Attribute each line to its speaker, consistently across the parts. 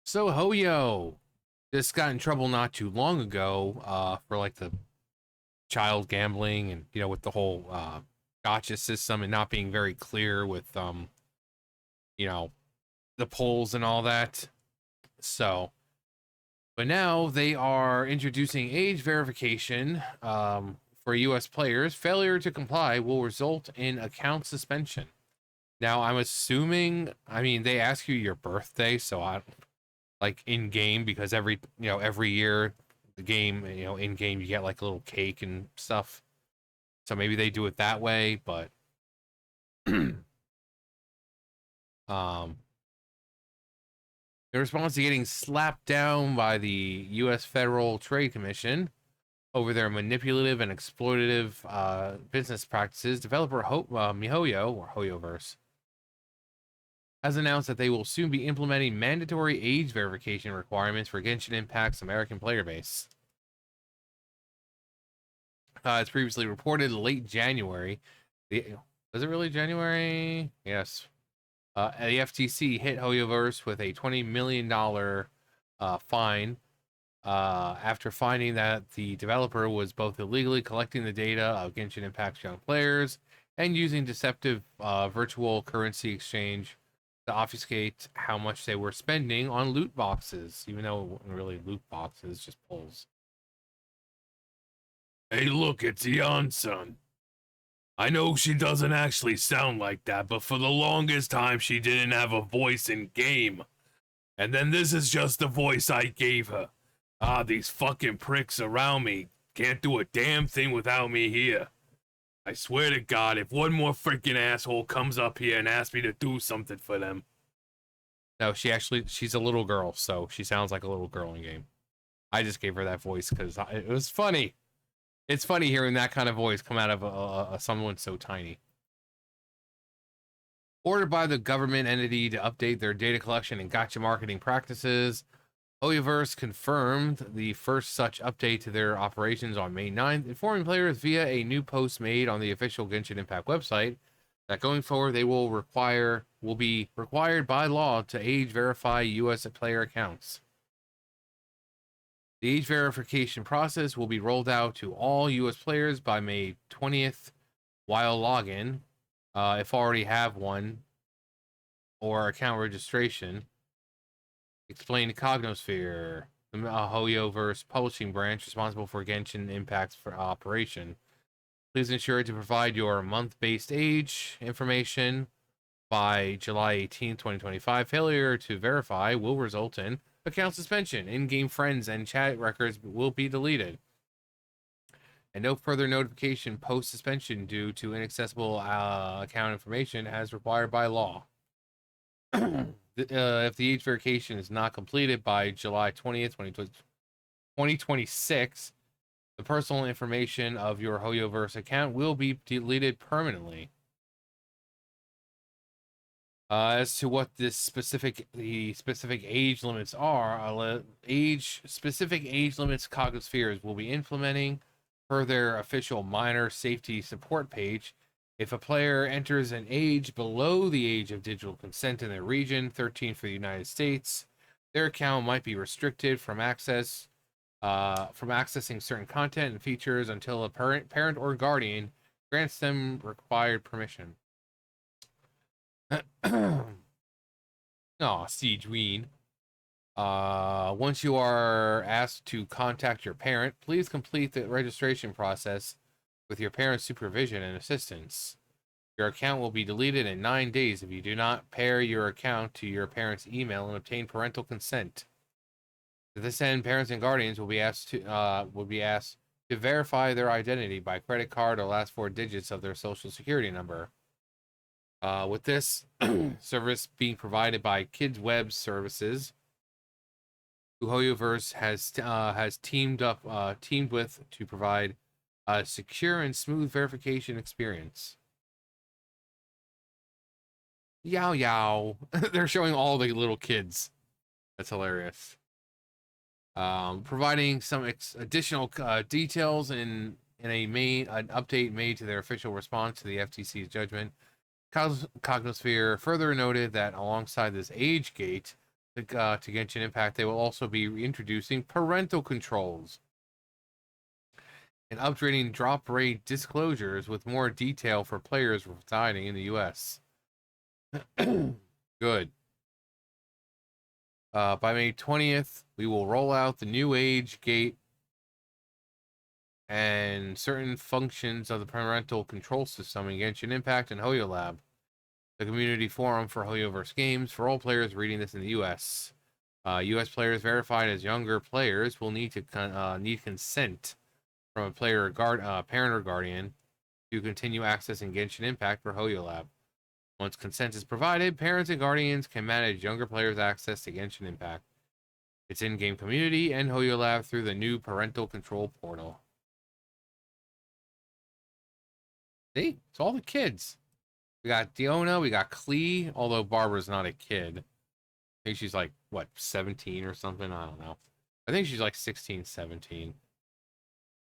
Speaker 1: So Hoyo just got in trouble not too long ago for like the child gambling and with the whole gotcha system and not being very clear with you know the polls and all that. So, but now they are introducing age verification for U.S. players. Failure to comply will result in account suspension. Now, I'm assuming, I mean, they ask you your birthday, so I like in game because every year the game in game you get like a little cake and stuff, so maybe they do it that way. But um in response to getting slapped down by the U.S. Federal Trade Commission over their manipulative and exploitative business practices, developer mihoyo or hoyoverse has announced that they will soon be implementing mandatory age verification requirements for Genshin Impact's American player base. As previously reported, late January. Was it really January? Yes. The FTC hit Hoyoverse with a $20 million fine after finding that the developer was both illegally collecting the data of Genshin Impact's young players and using deceptive virtual currency exchange to obfuscate how much they were spending on loot boxes, even though it wasn't really loot boxes, just pulls. Hey, look, it's Yon-san. I know she doesn't actually sound like that, but for the longest time she didn't have a voice in game. And then this is just the voice I gave her. Ah, these fucking pricks around me can't do a damn thing without me here. I swear to God, if one more freaking asshole comes up here and asks me to do something for them. No, she's a little girl, so she sounds like a little girl in game. I just gave her that voice because it was funny. It's funny hearing that kind of voice come out of someone so tiny. Ordered by the government entity to update their data collection and gotcha marketing practices, Hoyoverse confirmed the first such update to their operations on May 9th, informing players via a new post made on the official Genshin Impact website that going forward they will be required by law to age verify US player accounts. The age verification process will be rolled out to all US players by May 20th while login, if already have one, or account registration. Explained Cognosphere, the Hoyoverse publishing branch responsible for Genshin Impact's for operation. Please ensure to provide your month-based age information by July 18, 2025. Failure to verify will result in account suspension. In-game friends and chat records will be deleted. And no further notification post-suspension due to inaccessible account information as required by law. If the age verification is not completed by July 20th, 2026, the personal information of your Hoyoverse account will be deleted permanently. As to what the specific age limits are, specific age limits Cognospheres will be implementing per their official minor safety support page. If a player enters an age below the age of digital consent in their region, 13 for the United States, their account might be restricted from accessing certain content and features until a parent or guardian grants them required permission. Oh, Siege Ween. Once you are asked to contact your parent, please complete the registration process with your parent's supervision and assistance. Your account will be deleted in 9 days if you do not pair your account to your parent's email and obtain parental consent. To this end, parents and guardians will be asked to verify their identity by credit card or last 4 digits of their social security number. With this service being provided by Kids Web Services, who Hoyoverse has teamed with to provide a secure and smooth verification experience. Yow yow! They're showing all the little kids. That's hilarious. Providing some additional details in an update made to their official response to the FTC's judgment. Cognosphere further noted that alongside this age gate, to Genshin Impact, they will also be introducing parental controls and updating drop rate disclosures with more detail for players residing in the U.S. Good. By May 20th, we will roll out the new age gate and certain functions of the parental control system in Genshin Impact and Hoyo Lab, the community forum for Hoyoverse games for all players reading this in the U.S. U.S. players verified as younger players will need to need consent from a player or parent or guardian to continue accessing Genshin Impact for Hoyo Lab. Once consent is provided, parents and guardians can manage younger players' access to Genshin Impact, its in-game community, and Hoyo Lab through the new parental control portal. See? It's all the kids. We got Diona, we got Klee, although Barbara's not a kid. I think she's like, what, 17 or something? I don't know. I think she's like 16, 17.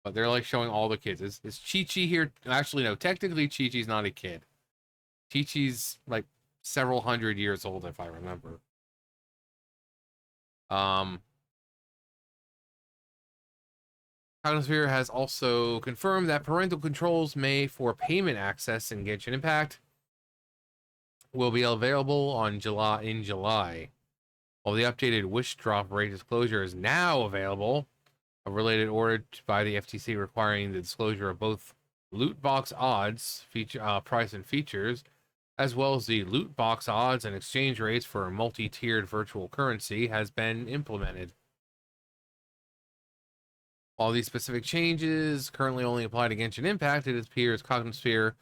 Speaker 1: But they're like showing all the kids. Is Chi-Chi here? Actually, no. Technically, Chi-Chi's not a kid. Chi-Chi's like several hundred years old, if I remember. Cognosphere has also confirmed that parental controls for payment access in Genshin Impact will be available in July. While the updated wish drop rate disclosure is now available, a related order by the FTC requiring the disclosure of both loot box odds, price and features, as well as the loot box odds and exchange rates for multi-tiered virtual currency has been implemented. While these specific changes currently only apply to Genshin Impact, it appears Cognosphere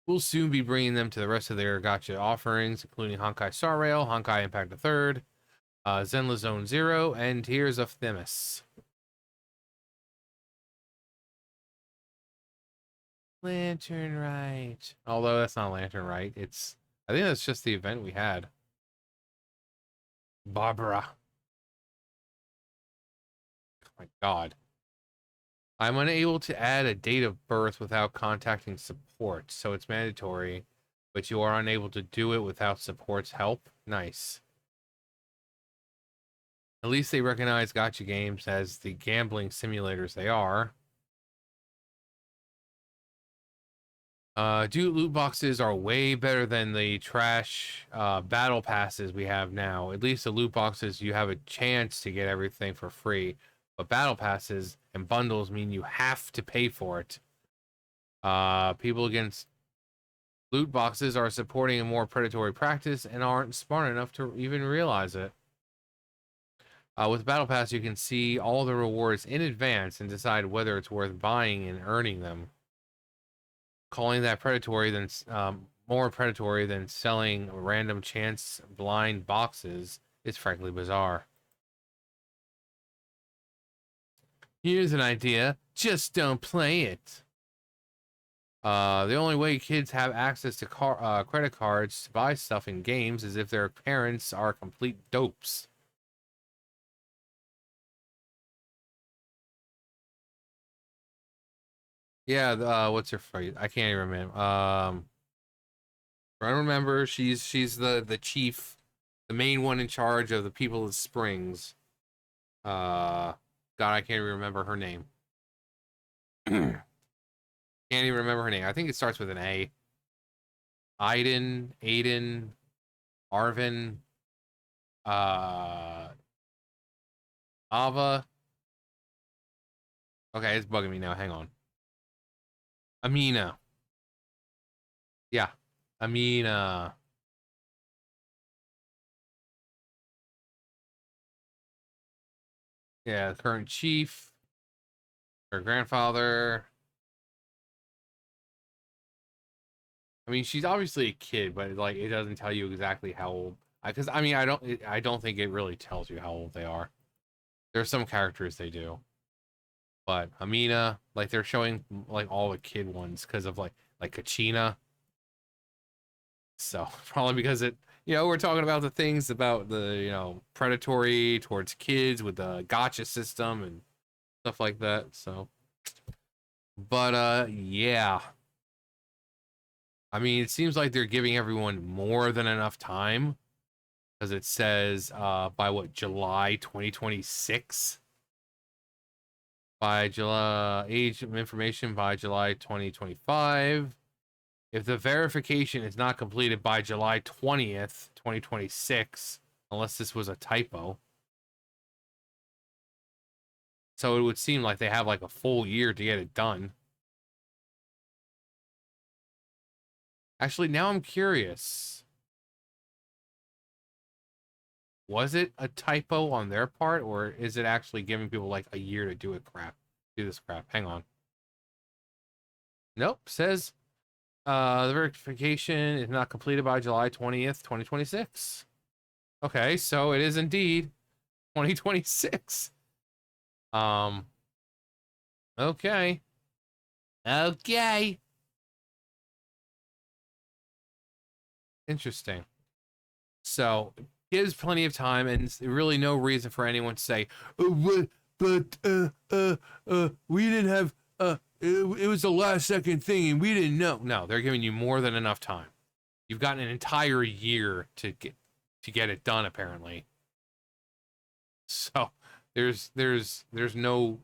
Speaker 1: will soon be bringing them to the rest of their gacha offerings, including Honkai Star Rail, Honkai Impact III, Zenless Zone Zero, and Tears of Themis. Lantern Rite. Although that's not Lantern Rite. I think that's just the event we had. Barbara. Oh my god. I'm unable to add a date of birth without contacting support, so it's mandatory, but you are unable to do it without support's help. Nice. At least they recognize gacha games as the gambling simulators they are. Loot boxes are way better than the trash battle passes we have now. At least the loot boxes, you have a chance to get everything for free. But battle passes and bundles mean you have to pay for it. People against loot boxes are supporting a more predatory practice and aren't smart enough to even realize it. With Battle Pass, you can see all the rewards in advance and decide whether it's worth buying and earning them. Calling that predatory than more predatory than selling random chance blind boxes is frankly bizarre. Here's an idea. Just don't play it. The only way kids have access to credit cards to buy stuff in games is if their parents are complete dopes. Yeah, what's her phrase? I can't even remember. I remember she's the chief, the main one in charge of the people of Springs. God, I can't even remember her name. Can't even remember her name. I think it starts with an A. Aiden, Arvin, uh, Ava. Okay, it's bugging me now. Hang on. Amina. Yeah, Amina. Yeah, current chief. Her grandfather. I mean, she's obviously a kid, but like it doesn't tell you exactly how old. Because I mean, I don't think it really tells you how old they are. There's some characters they do, but Amina, like they're showing like all the kid ones because of like Kachina. So probably because we're talking about the things about the predatory towards kids with the gotcha system and stuff like that. So, but yeah. I mean, it seems like they're giving everyone more than enough time because it says by what, July 2026? By July, age of information by July 2025. If the verification is not completed by July 20th, 2026, unless this was a typo. So it would seem like they have like a full year to get it done. Actually, now I'm curious. Was it a typo on their part, or is it actually giving people like a year to do it crap? Do this crap. Hang on. Nope. Says the verification is not completed by July 20th, 2026. Okay, so it is indeed 2026. Um, okay. Okay. Interesting. So gives plenty of time, and really no reason for anyone to say, oh, we didn't have, it was the last second thing, and we didn't know. No, they're giving you more than enough time. You've got an entire year to get it done, apparently. So there's no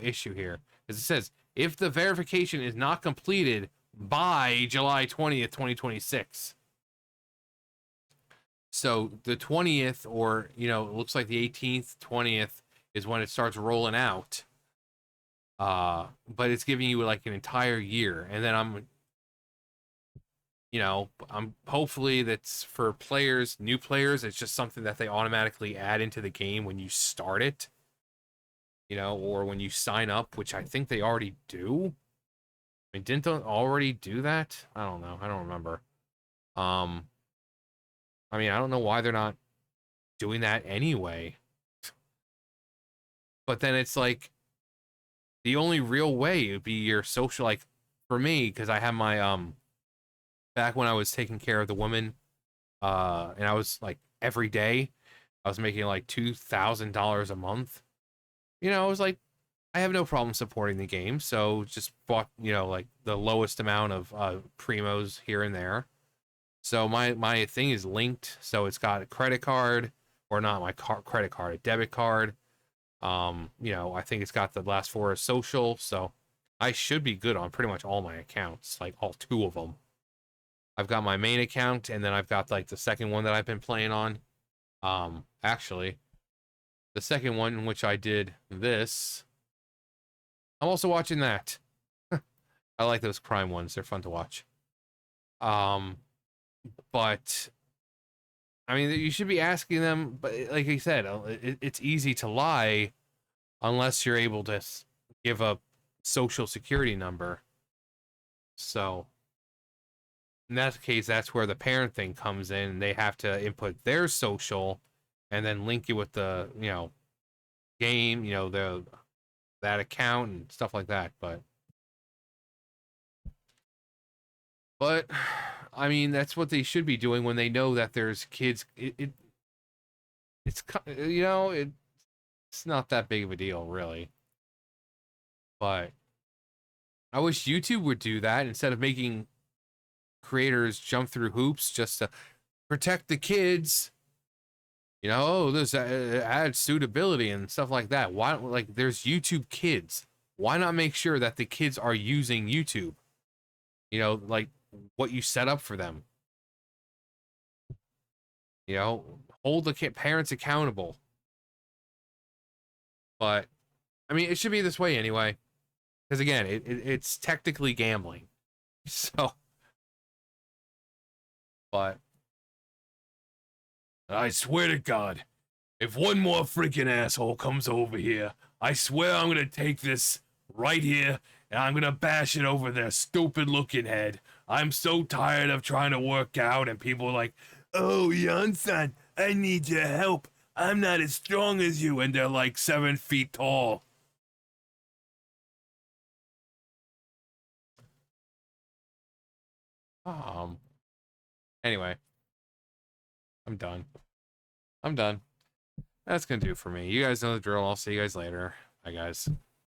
Speaker 1: issue here. As it says, if the verification is not completed by July 20th, 2026. So the 20th, or, you know, it looks like the 18th, 20th is when it starts rolling out. But it's giving you like an entire year. And then I'm hopefully that's for players, new players, it's just something that they automatically add into the game when you start it, or when you sign up, which I think they already do. I mean, didn't they already do that? I don't know. I don't remember. I mean, I don't know why they're not doing that anyway. But then it's like the only real way would be your social, like for me, because I have my back when I was taking care of the woman, and I was like every day, I was making like $2,000 a month. I was like, I have no problem supporting the game, so just bought, like the lowest amount of primos here and there. So my thing is linked, so it's got a credit card, or not my credit card, a debit card. I think it's got the last four of social, so I should be good on pretty much all my accounts, like all two of them. I've got my main account, and then I've got like the second one that I've been playing on. Actually, the second one in which I did this, I'm also watching that. I like those crime ones; they're fun to watch. But I mean, you should be asking them. But like I said, it's easy to lie unless you're able to give a social security number. So in that case, that's where the parent thing comes in. They have to input their social and then link you with the, game, that account and stuff like that. But I mean, that's what they should be doing when they know that there's kids. It's it's not that big of a deal, really. But I wish YouTube would do that instead of making creators jump through hoops just to protect the kids. This adds suitability and stuff like that. Why, like, there's YouTube Kids. Why not make sure that the kids are using YouTube? Like what you set up for them. Hold the parents accountable. But I mean, it should be this way anyway, because again, it's technically gambling. So, but I swear to God, if one more freaking asshole comes over here, I swear I'm gonna take this right here and I'm gonna bash it over their stupid looking head. I'm so tired of trying to work out and people are like, oh, Yon-san, I need your help. I'm not as strong as you, and they're like 7 feet tall. Anyway, I'm done. I'm done. That's gonna do it for me. You guys know the drill. I'll see you guys later. Bye, guys.